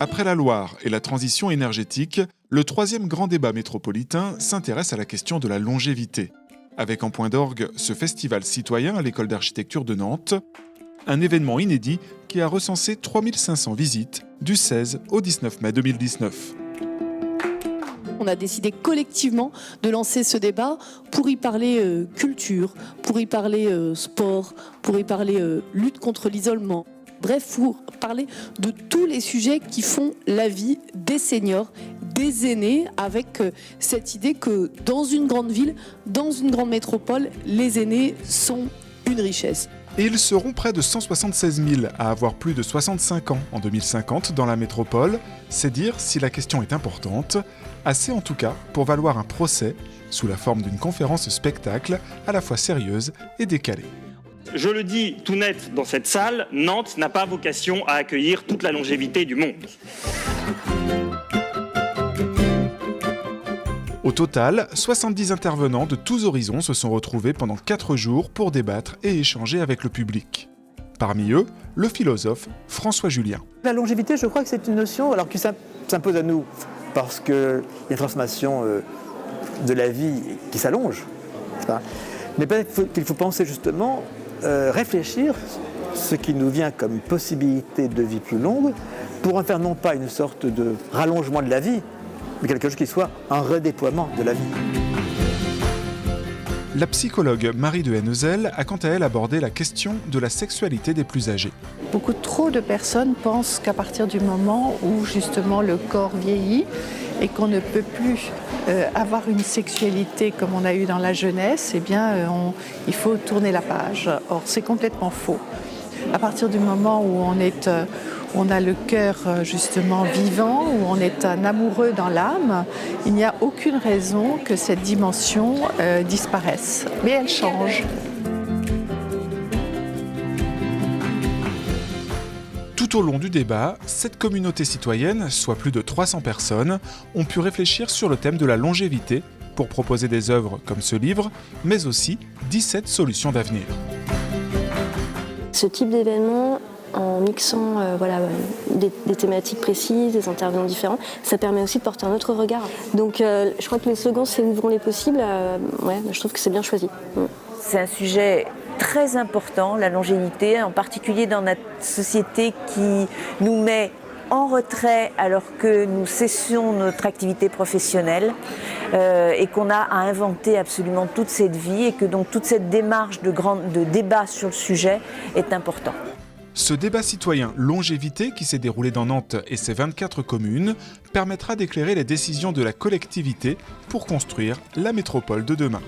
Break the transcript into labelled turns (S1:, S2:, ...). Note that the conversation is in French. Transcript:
S1: Après la Loire et la transition énergétique, le troisième grand débat métropolitain s'intéresse à la question de la longévité. Avec en point d'orgue ce festival citoyen à l'école d'architecture de Nantes, un événement inédit qui a recensé 3500 visites du 16 au 19 mai 2019.
S2: On a décidé collectivement de lancer ce débat pour y parler culture, pour y parler sport, pour y parler lutte contre l'isolement. Bref, pour parler de tous les sujets qui font la vie des seniors, des aînés, avec cette idée que dans une grande ville, dans une grande métropole, les aînés sont une richesse.
S1: Et ils seront près de 176 000 à avoir plus de 65 ans en 2050 dans la métropole. C'est dire si la question est importante, assez en tout cas pour valoir un procès sous la forme d'une conférence spectacle à la fois sérieuse et décalée.
S3: Je le dis tout net dans cette salle, Nantes n'a pas vocation à accueillir toute la longévité du monde.
S1: Au total, 70 intervenants de tous horizons se sont retrouvés pendant 4 jours pour débattre et échanger avec le public. Parmi eux, le philosophe François Julien.
S4: La longévité, je crois que c'est une notion alors qui s'impose à nous parce qu'il y a une transformation de la vie qui s'allonge. Mais peut-être qu'il faut penser justement, réfléchir ce qui nous vient comme possibilité de vie plus longue pour en faire non pas une sorte de rallongement de la vie, mais quelque chose qui soit un redéploiement de la vie.
S1: La psychologue Marie de Hennezel a quant à elle abordé la question de la sexualité des plus âgés.
S5: Beaucoup trop de personnes pensent qu'à partir du moment où justement le corps vieillit et qu'on ne peut plus avoir une sexualité comme on a eu dans la jeunesse, eh bien, il faut tourner la page. Or, c'est complètement faux. À partir du moment où on a le cœur justement vivant, où on est un amoureux dans l'âme, il n'y a aucune raison que cette dimension disparaisse. Mais elle change.
S1: Tout au long du débat, cette communauté citoyenne, soit plus de 300 personnes, ont pu réfléchir sur le thème de la longévité pour proposer des œuvres comme ce livre, mais aussi 17 solutions d'avenir.
S6: Ce type d'événement, en mixant des thématiques précises, des intervenants différents, ça permet aussi de porter un autre regard. Donc je crois que le slogan c'est « Ouvrons les possibles », je trouve que c'est bien choisi.
S7: C'est un sujet très important, la longévité, en particulier dans notre société qui nous met en retrait alors que nous cessons notre activité professionnelle et qu'on a à inventer absolument toute cette vie et que donc toute cette démarche de débat sur le sujet est importante.
S1: Ce débat citoyen longévité qui s'est déroulé dans Nantes et ses 24 communes permettra d'éclairer les décisions de la collectivité pour construire la métropole de demain.